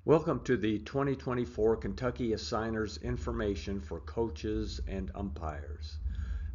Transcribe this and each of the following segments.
Welcome to the 2024 Kentucky Assigners Information for Coaches and Umpires.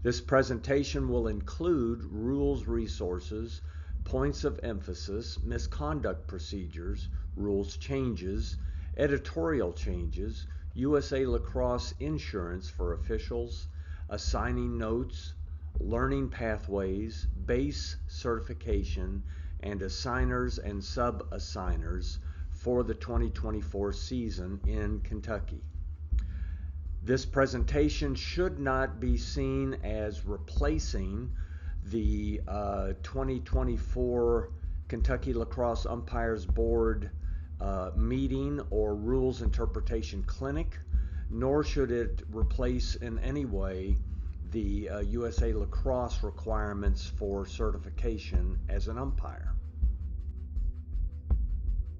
This presentation will include rules resources, points of emphasis, misconduct procedures, rules changes, editorial changes, USA Lacrosse insurance for officials, assigning notes, learning pathways, base certification, and assigners and sub-assigners for the 2024 season in Kentucky. This presentation should not be seen as replacing the 2024 Kentucky Lacrosse Umpires Board meeting or rules interpretation clinic, nor should it replace in any way the USA Lacrosse requirements for certification as an umpire.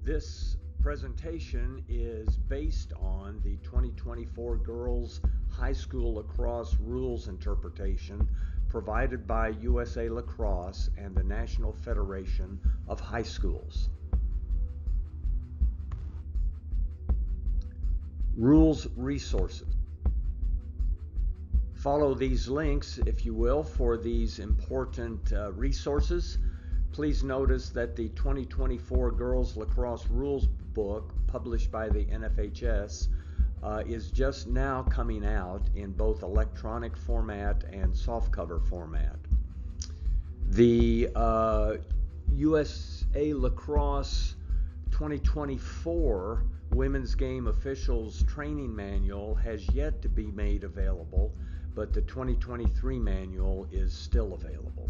This presentation is based on the 2024 Girls High School Lacrosse Rules Interpretation provided by USA Lacrosse and the National Federation of High Schools. Rules resources. Follow these links, if you will, for these important resources. Please notice that the 2024 Girls Lacrosse Rules book, published by the NFHS, is just now coming out in both electronic format and softcover format. The USA Lacrosse 2024 Women's Game Officials Training Manual has yet to be made available, but the 2023 manual is still available.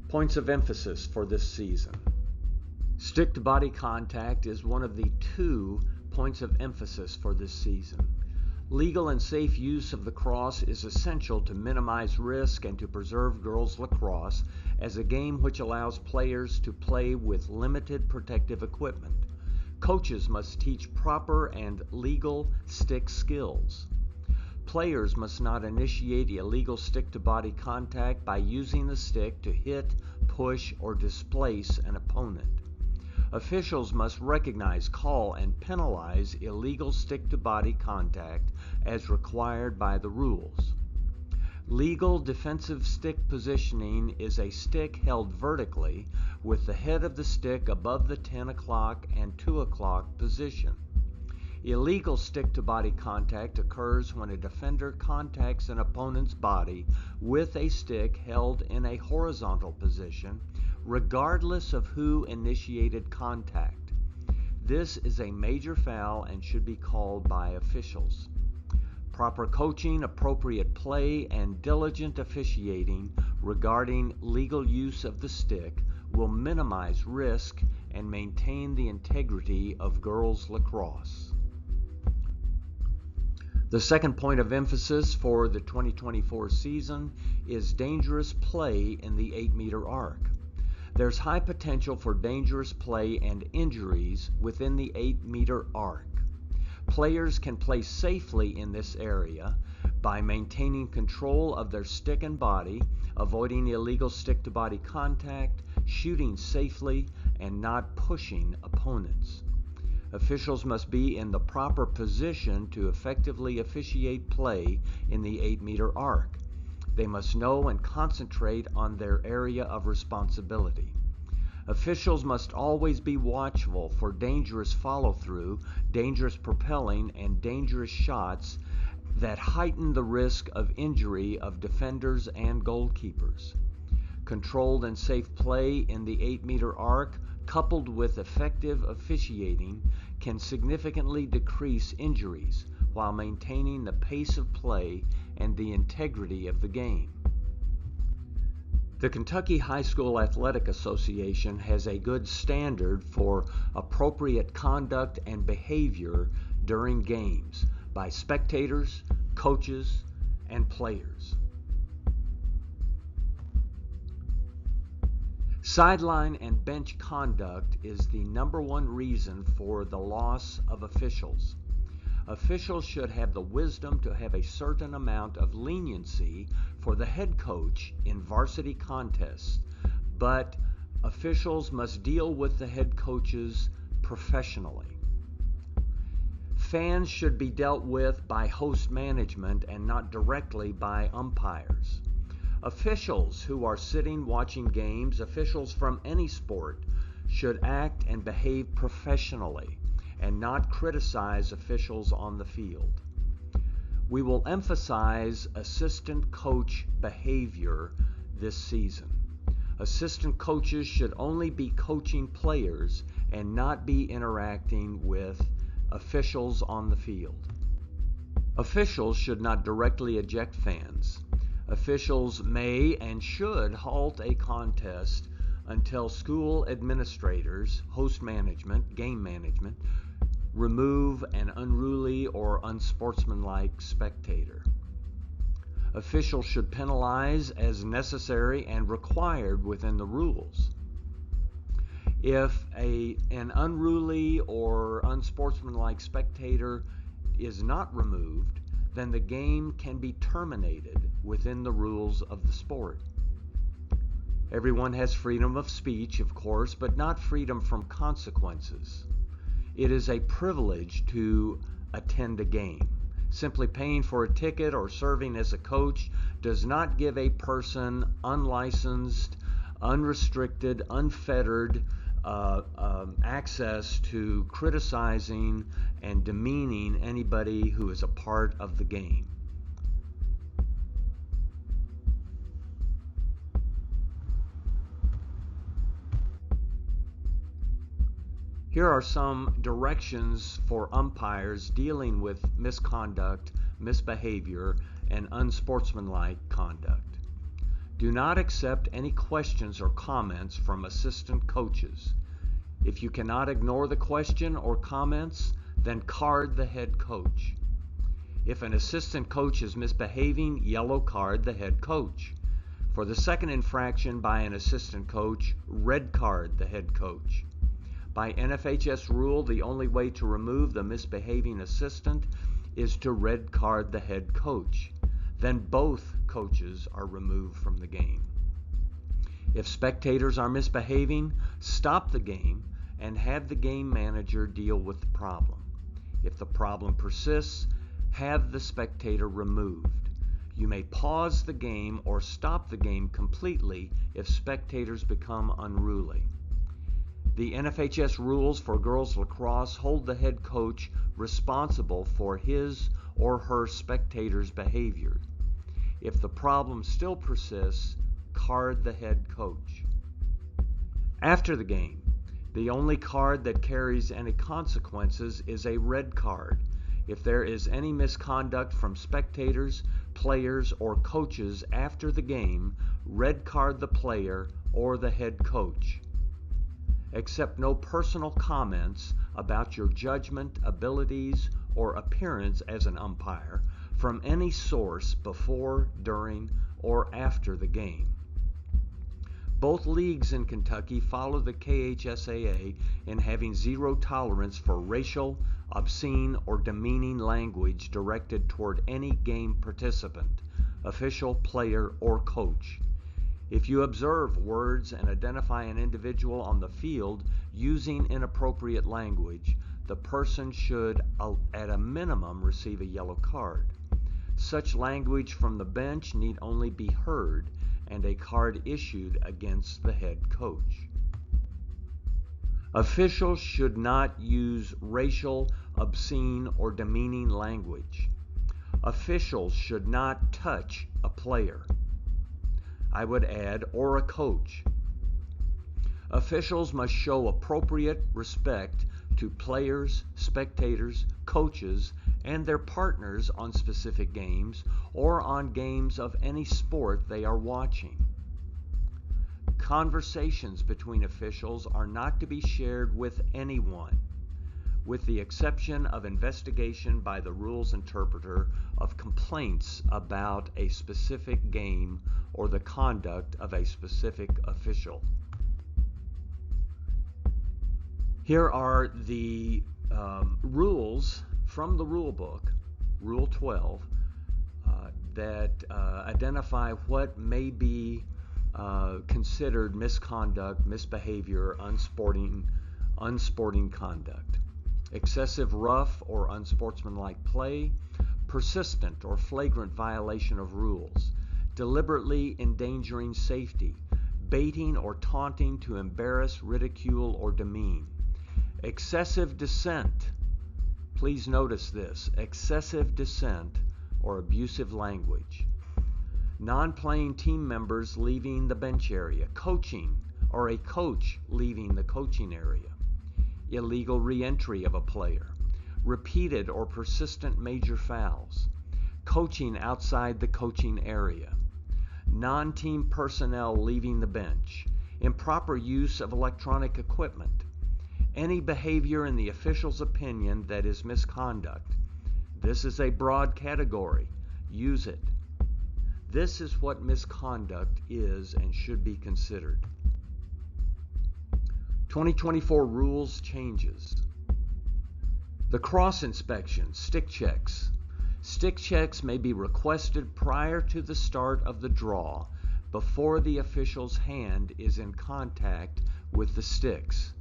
Points of emphasis for this season. Stick to body contact is one of the 2 points of emphasis for this season. Legal and safe use of the crosse is essential to minimize risk and to preserve girls lacrosse as a game which allows players to play with limited protective equipment. Coaches must teach proper and legal stick skills. Players must not initiate illegal stick-to-body contact by using the stick to hit, push, or displace an opponent. Officials must recognize, call, and penalize illegal stick-to-body contact as required by the rules. Legal defensive stick positioning is a stick held vertically with the head of the stick above the 10 o'clock and 2 o'clock position. Illegal stick-to-body contact occurs when a defender contacts an opponent's body with a stick held in a horizontal position, regardless of who initiated contact. This is a major foul and should be called by officials. Proper coaching, appropriate play, and diligent officiating regarding legal use of the stick will minimize risk and maintain the integrity of girls lacrosse. The second point of emphasis for the 2024 season is dangerous play in the 8-meter arc. There's high potential for dangerous play and injuries within the 8-meter arc. Players can play safely in this area by maintaining control of their stick and body, avoiding illegal stick-to-body contact, shooting safely, and not pushing opponents. Officials must be in the proper position to effectively officiate play in the 8-meter arc. They must know and concentrate on their area of responsibility. Officials must always be watchful for dangerous follow-through, dangerous propelling, and dangerous shots that heighten the risk of injury of defenders and goalkeepers. Controlled and safe play in the 8-meter arc, coupled with effective officiating, can significantly decrease injuries while maintaining the pace of play and the integrity of the game. The Kentucky High School Athletic Association has a good standard for appropriate conduct and behavior during games by spectators, coaches, and players. Sideline and bench conduct is the #1 reason for the loss of officials. Officials should have the wisdom to have a certain amount of leniency for the head coach in varsity contests, but Officials must deal with the head coaches professionally. Fans should be dealt with by host management and not directly by umpires. Officials who are sitting watching games, officials from any sport, should act and behave professionally and not criticize officials on the field. We will emphasize assistant coach behavior this season. Assistant coaches should only be coaching players and not be interacting with officials on the field. Officials should not directly eject fans. Officials may and should halt a contest until school administrators, host management, game management, remove an unruly or unsportsmanlike spectator. Officials should penalize as necessary and required within the rules. If an unruly or unsportsmanlike spectator is not removed, then the game can be terminated within the rules of the sport. Everyone has freedom of speech, of course, but not freedom from consequences. It is a privilege to attend a game. Simply paying for a ticket or serving as a coach does not give a person unlicensed, unrestricted, unfettered access to criticizing and demeaning anybody who is a part of the game. Here are some directions for umpires dealing with misconduct, misbehavior, and unsportsmanlike conduct. Do not accept any questions or comments from assistant coaches. If you cannot ignore the question or comments, then card the head coach. If an assistant coach is misbehaving, yellow card the head coach. For the second infraction by an assistant coach, red card the head coach. By NFHS rule, the only way to remove the misbehaving assistant is to red card the head coach. Then both coaches are removed from the game. If spectators are misbehaving, stop the game and have the game manager deal with the problem. If the problem persists, have the spectator removed. You may pause the game or stop the game completely if spectators become unruly. The NFHS rules for girls lacrosse hold the head coach responsible for his or her spectators' behavior. If the problem still persists, card the head coach. After the game, the only card that carries any consequences is a red card. If there is any misconduct from spectators, players, or coaches after the game, red card the player or the head coach. Accept no personal comments about your judgment, abilities, or appearance as an umpire from any source before, during, or after the game. Both leagues in Kentucky follow the KHSAA in having zero tolerance for racial, obscene, or demeaning language directed toward any game participant, official, player, or coach. If you observe words and identify an individual on the field using inappropriate language, the person should, at a minimum, receive a yellow card. Such language from the bench need only be heard, and a card issued against the head coach. Officials should not use racial, obscene, or demeaning language. Officials should not touch a player. I would add, or a coach. Officials must show appropriate respect to players, spectators, coaches, and their partners on specific games or on games of any sport they are watching. Conversations between officials are not to be shared with anyone, with the exception of investigation by the rules interpreter of complaints about a specific game or the conduct of a specific official. Here are the rules from the rule book, Rule 12, that identify what may be considered misconduct, misbehavior, unsporting conduct. Excessive rough or unsportsmanlike play, persistent or flagrant violation of rules, deliberately endangering safety, baiting or taunting to embarrass, ridicule, or demean. Excessive dissent. Please notice this: excessive dissent or abusive language. Non-playing team members leaving the bench area, coaching or a coach leaving the coaching area. Illegal re-entry of a player, repeated or persistent major fouls, coaching outside the coaching area, non-team personnel leaving the bench, improper use of electronic equipment, any behavior in the official's opinion that is misconduct. This is a broad category. Use it. This is what misconduct is and should be considered. 2024 rules changes. The cross inspection, stick checks. Stick checks may be requested prior to the start of the draw, before the official's hand is in contact with the sticks.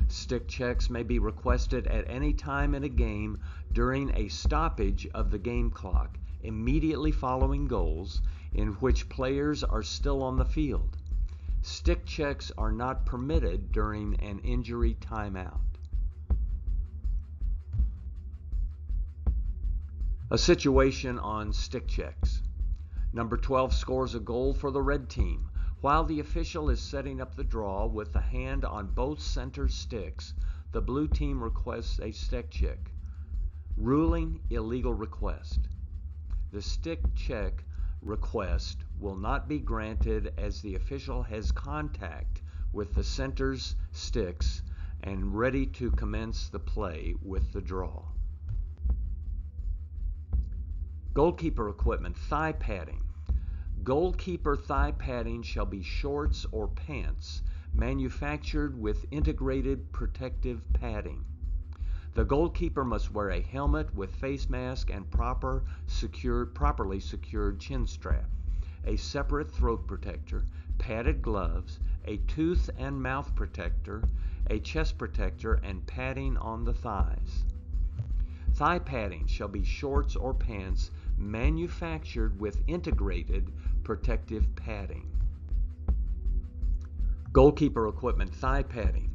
Stick checks may be requested at any time in a game during a stoppage of the game clock, immediately following goals in which players are still on the field. Stick checks are not permitted during an injury timeout. A situation on stick checks. Number 12 scores a goal for the red team. While the official is setting up the draw with the hand on both center sticks, the blue team requests a stick check. Ruling: illegal request. The stick check request will not be granted as the official has contact with the center's sticks and ready to commence the play with the draw. Goalkeeper equipment, thigh padding. Goalkeeper thigh padding shall be shorts or pants manufactured with integrated protective padding. The goalkeeper must wear a helmet with face mask and properly secured chin strap, a separate throat protector, padded gloves, a tooth and mouth protector, a chest protector, and padding on the thighs. Thigh padding shall be shorts or pants manufactured with integrated protective padding. Goalkeeper equipment, thigh padding.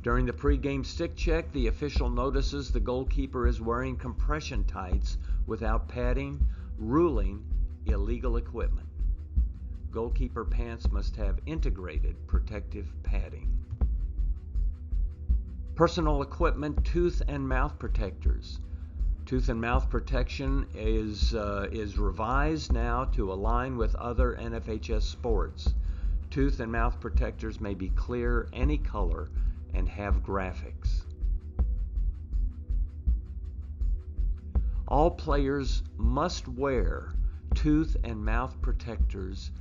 During the pregame stick check, the official notices the goalkeeper is wearing compression tights without padding. Ruling: illegal equipment. Goalkeeper pants must have integrated protective padding. Personal equipment, tooth and mouth protectors. Tooth and mouth protection is revised now to align with other NFHS sports. Tooth and mouth protectors may be clear, any color, and have graphics. All players must wear tooth and mouth protectors.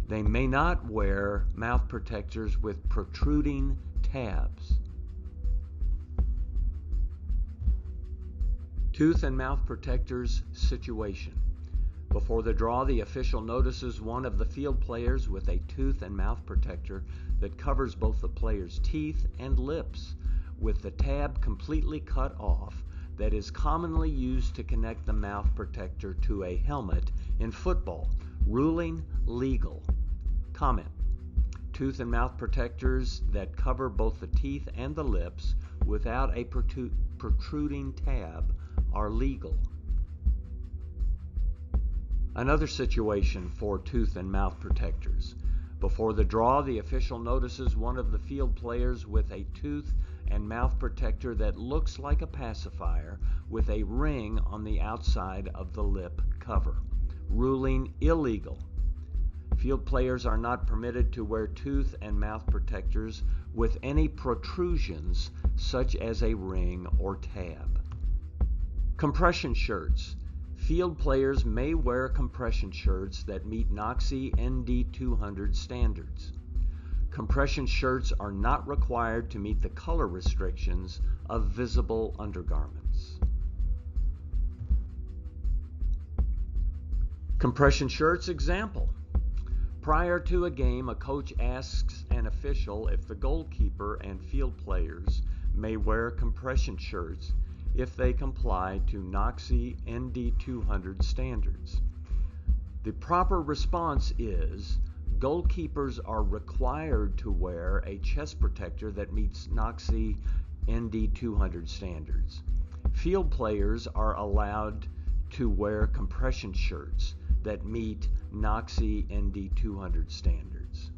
They may not wear mouth protectors with protruding tabs. Tooth and mouth protectors situation. Before the draw, the official notices one of the field players with a tooth and mouth protector that covers both the player's teeth and lips, with the tab completely cut off, that is commonly used to connect the mouth protector to a helmet in football. Ruling: legal. Comment: tooth and mouth protectors that cover both the teeth and the lips without a protruding tab are legal. Another situation for tooth and mouth protectors. Before the draw, the official notices one of the field players with a tooth and mouth protector that looks like a pacifier with a ring on the outside of the lip cover. Ruling: illegal. Field players are not permitted to wear tooth and mouth protectors with any protrusions such as a ring or tab. Compression shirts. Field players may wear compression shirts that meet NOCSE ND 200 standards. Compression shirts are not required to meet the color restrictions of visible undergarments. Compression shirts example. Prior to a game, a coach asks an official if the goalkeeper and field players may wear compression shirts if they comply to NOXI ND 200 standards. The proper response is goalkeepers are required to wear a chest protector that meets NOXI ND 200 standards. Field players are allowed to wear compression shirts that meet NOXI ND 200 standards.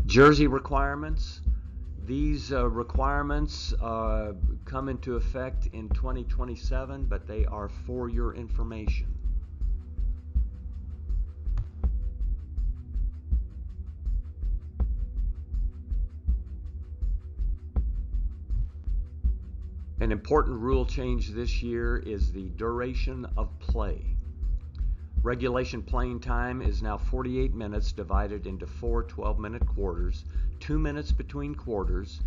Jersey requirements. These requirements come into effect in 2027, but they are for your information. An important rule change this year is the duration of play. Regulation playing time is now 48 minutes divided into 4 12-minute quarters, 2 minutes between quarters,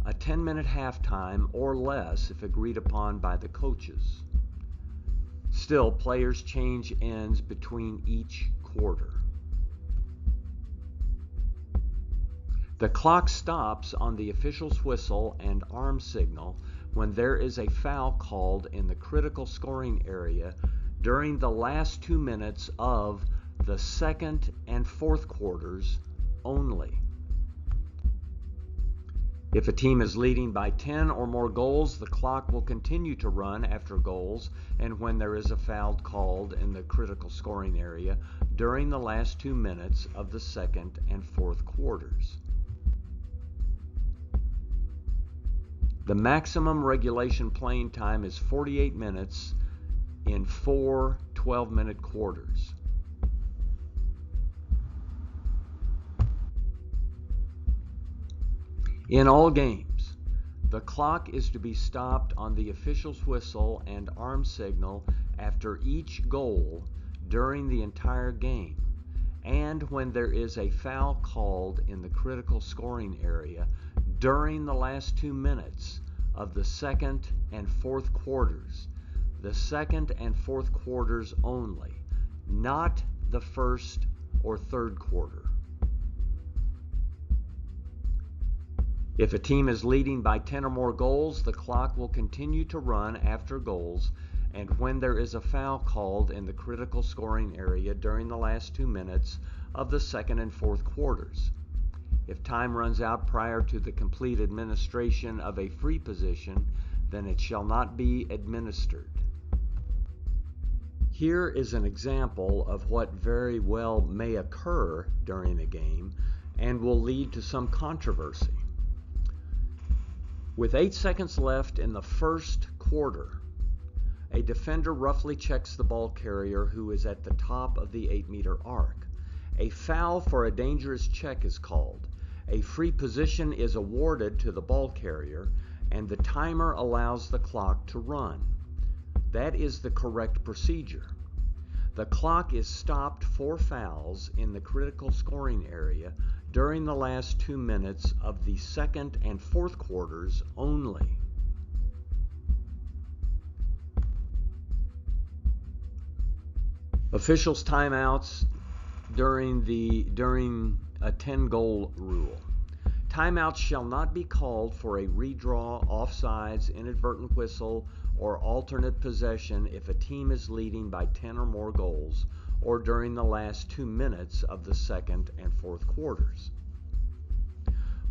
a 10-minute halftime or less if agreed upon by the coaches. Still, players change ends between each quarter. The clock stops on the official's whistle and arm signal when there is a foul called in the critical scoring area during the last 2 minutes of the second and fourth quarters only. If a team is leading by 10 or more goals, the clock will continue to run after goals and when there is a foul called in the critical scoring area during the last 2 minutes of the second and fourth quarters. The maximum regulation playing time is 48 minutes in 4 12-minute quarters. In all games, the clock is to be stopped on the official's whistle and arm signal after each goal during the entire game, and when there is a foul called in the critical scoring area during the last 2 minutes of the second and fourth quarters. The second and fourth quarters only, not the first or third quarter. If a team is leading by 10 or more goals, the clock will continue to run after goals and when there is a foul called in the critical scoring area during the last 2 minutes of the second and fourth quarters. If time runs out prior to the complete administration of a free position, then it shall not be administered. Here is an example of what very well may occur during a game and will lead to some controversy. With 8 seconds left in the first quarter, a defender roughly checks the ball carrier who is at the top of the 8-meter arc. A foul for a dangerous check is called. A free position is awarded to the ball carrier, and the timer allows the clock to run. That is the correct procedure. The clock is stopped for fouls in the critical scoring area during the last 2 minutes of the second and fourth quarters only. Officials' timeouts during a 10-goal rule. Timeouts shall not be called for a redraw, offsides, inadvertent whistle, or alternate possession if a team is leading by 10 or more goals, or during the last 2 minutes of the second and fourth quarters.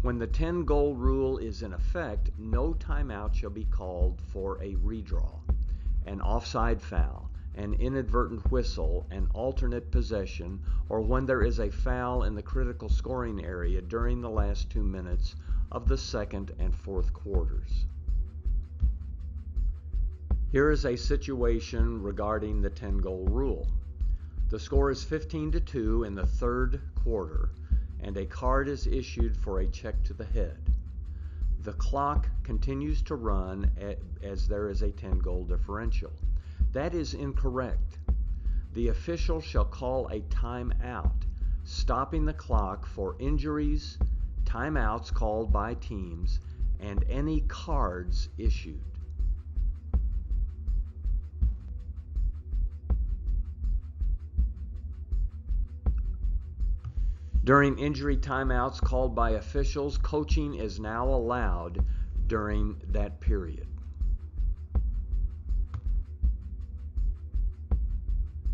When the 10-goal rule is in effect, no timeout shall be called for a redraw, an offside foul, an inadvertent whistle, an alternate possession, or when there is a foul in the critical scoring area during the last 2 minutes of the second and fourth quarters. Here is a situation regarding the 10-goal rule. The score is 15-2 in the third quarter, and a card is issued for a check to the head. The clock continues to run as there is a 10-goal differential. That is incorrect. The official shall call a timeout, stopping the clock for injuries, timeouts called by teams, and any cards issued. During injury timeouts called by officials, coaching is now allowed during that period.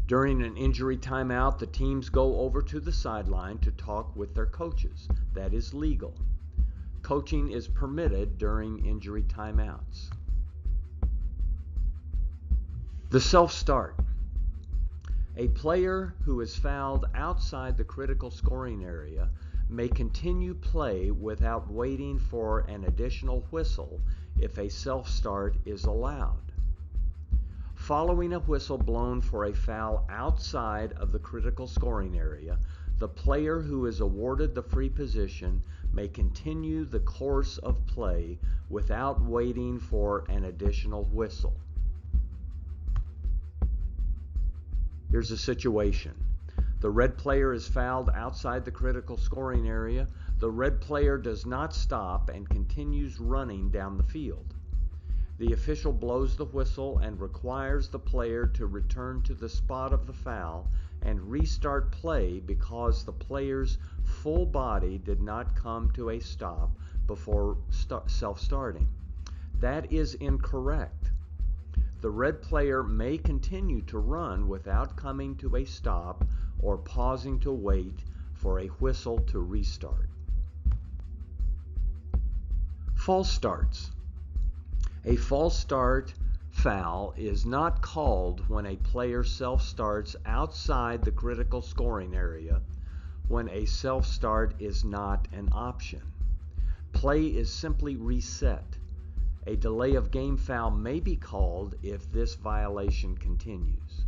During an injury timeout, the teams go over to the sideline to talk with their coaches. That is legal. Coaching is permitted during injury timeouts. The self-start. A player who is fouled outside the critical scoring area may continue play without waiting for an additional whistle if a self-start is allowed. Following a whistle blown for a foul outside of the critical scoring area, the player who is awarded the free position may continue the course of play without waiting for an additional whistle. Here's a situation. The red player is fouled outside the critical scoring area. The red player does not stop and continues running down the field. The official blows the whistle and requires the player to return to the spot of the foul and restart play because the player's full body did not come to a stop before self-starting. That is incorrect. The red player may continue to run without coming to a stop or pausing to wait for a whistle to restart. False starts. A false start foul is not called when a player self-starts outside the critical scoring area, when a self-start is not an option. Play is simply reset. A delay of game foul may be called if this violation continues.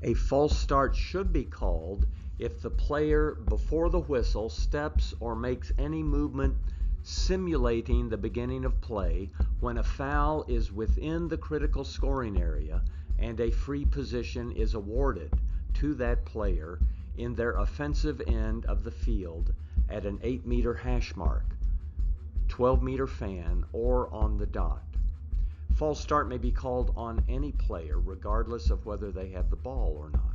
A false start should be called if the player before the whistle steps or makes any movement simulating the beginning of play when a foul is within the critical scoring area and a free position is awarded to that player in their offensive end of the field at an 8-meter hash mark, 12-meter fan, or on the dot. False start may be called on any player regardless of whether they have the ball or not.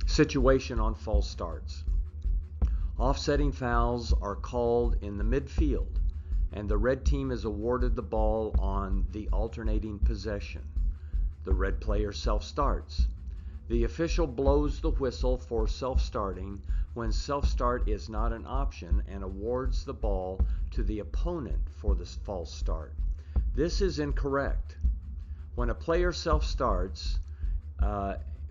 Situation on false starts. Offsetting fouls are called in the midfield, and the red team is awarded the ball on the alternating possession. The red player self-starts. The official blows the whistle for self-starting when self-start is not an option and awards the ball to the opponent for the false start. This is incorrect. When a player self-starts,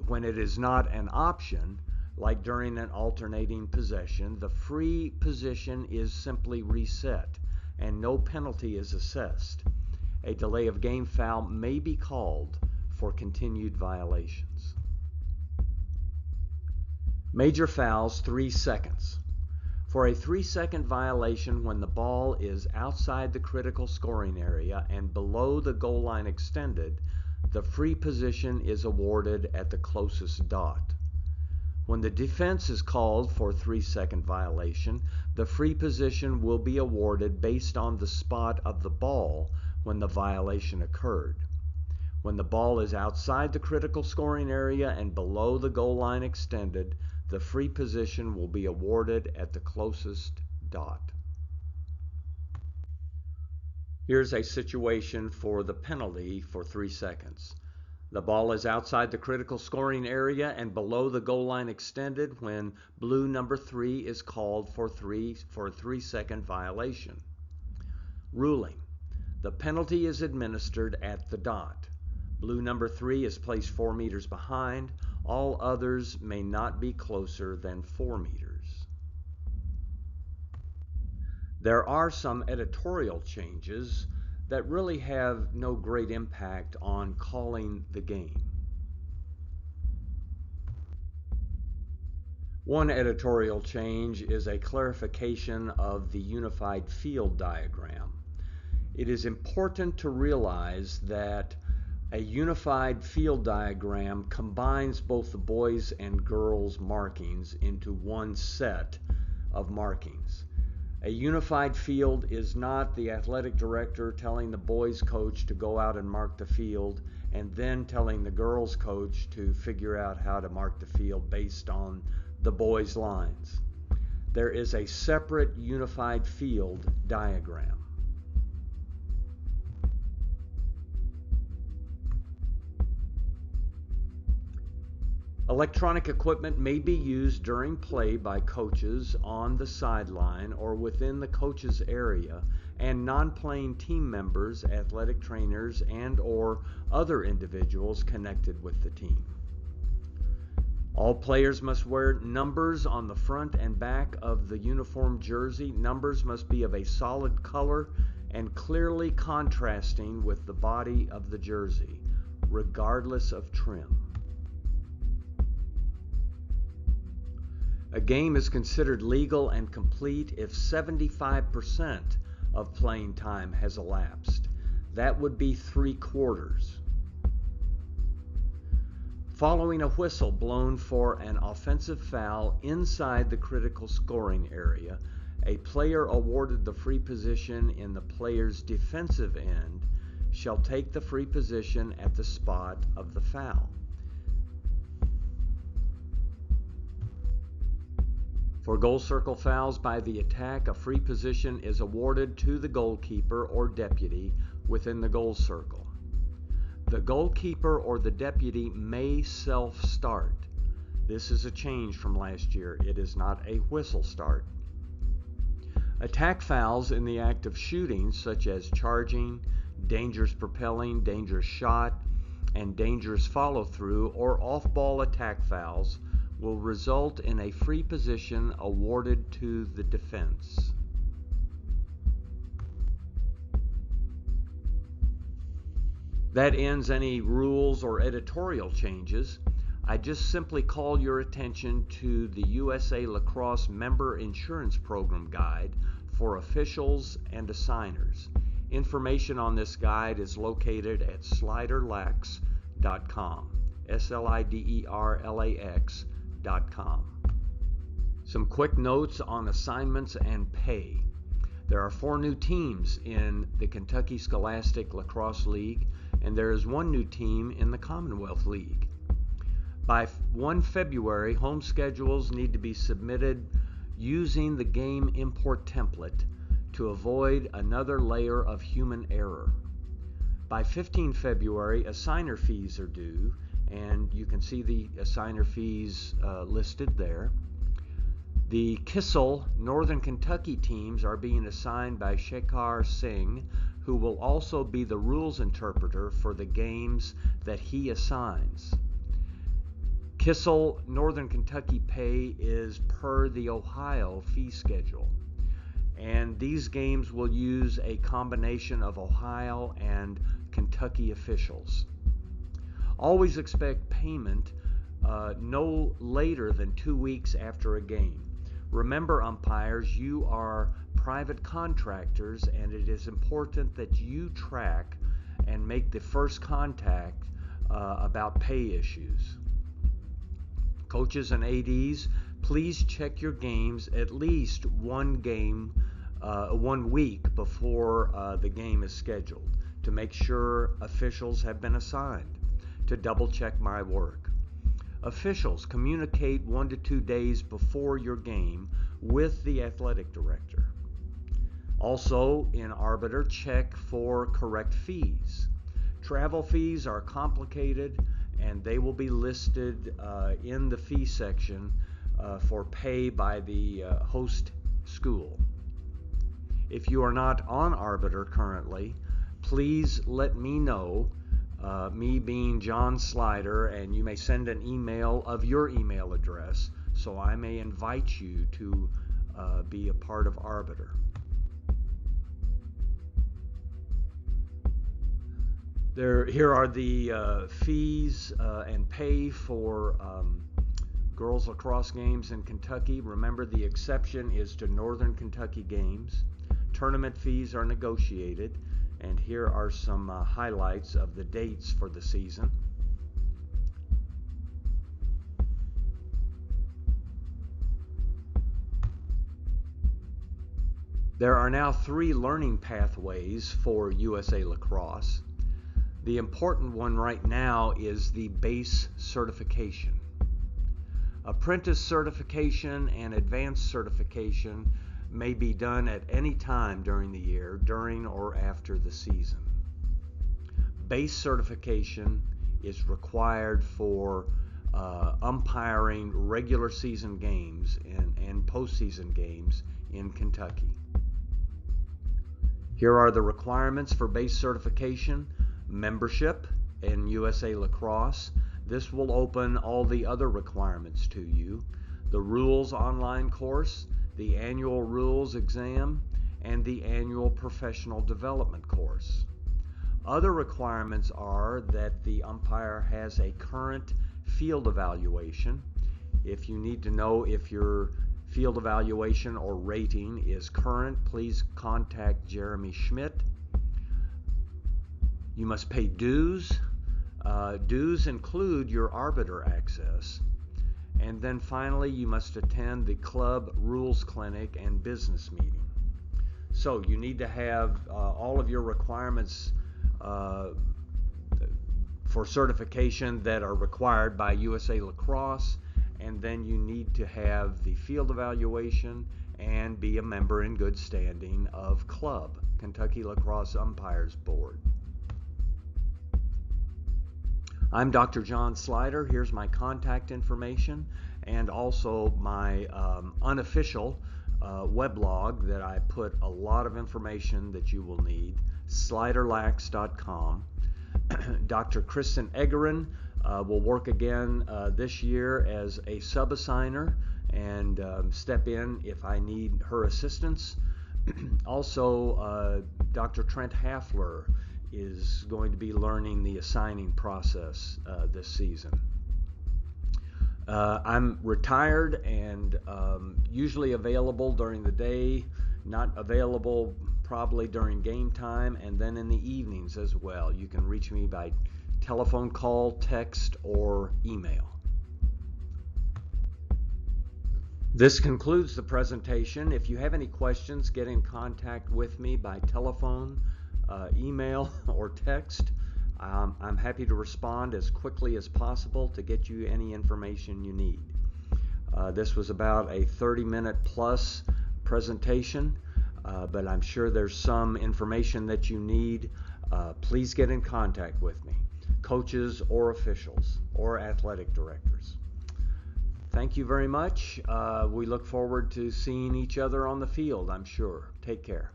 when it is not an option, like during an alternating possession, the free position is simply reset and no penalty is assessed. A delay of game foul may be called for continued violations. Major fouls, 3 seconds. For a 3-second violation when the ball is outside the critical scoring area and below the goal line extended, the free position is awarded at the closest dot. When the defense is called for a 3-second violation, the free position will be awarded based on the spot of the ball when the violation occurred. When the ball is outside the critical scoring area and below the goal line extended, the free position will be awarded at the closest dot. Here's a situation for the penalty for 3 seconds. The ball is outside the critical scoring area and below the goal line extended when blue number 3 is called for a 3-second violation. Ruling. The penalty is administered at the dot. Blue number 3 is placed 4 meters behind. All others may not be closer than 4 meters. There are some editorial changes that really have no great impact on calling the game. One editorial change is a clarification of the unified field diagram. It is important to realize that a unified field diagram combines both the boys and girls markings into one set of markings. A unified field is not the athletic director telling the boys coach to go out and mark the field and then telling the girls' coach to figure out how to mark the field based on the boys' lines. There is a separate unified field diagram. Electronic equipment may be used during play by coaches on the sideline or within the coach's area, and non-playing team members, athletic trainers, and/or other individuals connected with the team. All players must wear numbers on the front and back of the uniform jersey. Numbers must be of a solid color and clearly contrasting with the body of the jersey, regardless of trim. A game is considered legal and complete if 75% of playing time has elapsed. That would be 3/4. Following a whistle blown for an offensive foul inside the critical scoring area, a player awarded the free position in the player's defensive end shall take the free position at the spot of the foul. For goal circle fouls by the attack, a free position is awarded to the goalkeeper or deputy within the goal circle. The goalkeeper or the deputy may self-start. This is a change from last year. It is not a whistle start. Attack fouls in the act of shooting, such as charging, dangerous propelling, dangerous shot, and dangerous follow-through, or off-ball attack fouls, will result in a free position awarded to the defense. That ends any rules or editorial changes. I just simply call your attention to the USA Lacrosse Member Insurance Program Guide for officials and assigners. Information on this guide is located at sliderlax.com, SLIDERLAX.com. Some quick notes on assignments and pay. There are 4 new teams in the Kentucky Scholastic Lacrosse League, and there is 1 new team in the Commonwealth League. By 1 February, home schedules need to be submitted using the game import template to avoid another layer of human error. By 15 February, assigner fees are due, and you can see the assigner fees listed there. The Kissel Northern Kentucky teams are being assigned by Shekhar Singh, who will also be the rules interpreter for the games that he assigns. Kissel Northern Kentucky pay is per the Ohio fee schedule, and these games will use a combination of Ohio and Kentucky officials. Always expect payment no later than 2 weeks after a game. Remember, umpires, you are private contractors, and it is important that you track and make the first contact about pay issues. Coaches and ADs, please check your games at least 1 week before the game is scheduled to make sure officials have been assigned, to double check my work. Officials, communicate 1 to 2 days before your game with the athletic director. Also, in Arbiter, check for correct fees. Travel fees are complicated, and they will be listed in the fee section for pay by the host school. If you are not on Arbiter currently, please let me know, me being John Slider, and you may send an email of your email address so I may invite you to be a part of Arbiter. Here are the fees and pay for girls lacrosse games in Kentucky. Remember, the exception is to Northern Kentucky games. Tournament fees are negotiated, and here are some highlights of the dates for the season. There are now 3 learning pathways for USA Lacrosse. The important one right now is the base certification. Apprentice certification and advanced certification may be done at any time during the year, during or after the season. Base certification is required for umpiring regular season games and postseason games in Kentucky. Here are the requirements for base certification: membership in USA Lacrosse. This will open all the other requirements to you: the rules online course, the annual rules exam, and the annual professional development course. Other requirements are that the umpire has a current field evaluation. If you need to know if your field evaluation or rating is current, please contact Jeremy Schmidt. You must pay dues. Dues include your arbiter access. And then finally, you must attend the club rules clinic and business meeting. So you need to have all of your requirements for certification that are required by USA Lacrosse, and then you need to have the field evaluation and be a member in good standing of club, Kentucky Lacrosse Umpires Board. I'm Dr. John Slider. Here's my contact information and also my unofficial weblog that I put a lot of information that you will need, sliderlax.com. Dr. Kristen Eggerin will work again this year as a sub-assigner and step in if I need her assistance. Also, Dr. Trent Hafler is going to be learning the assigning process this season. I'm retired and usually available during the day, not available probably during game time, and then in the evenings as well. You can reach me by telephone call, text, or email. This concludes the presentation. If you have any questions, get in contact with me by telephone, email, or text. I'm happy to respond as quickly as possible to get you any information you need. This was about a 30-minute plus presentation, but I'm sure there's some information that you need. Please get in contact with me, coaches or officials or athletic directors. Thank you very much. We look forward to seeing each other on the field, I'm sure. Take care.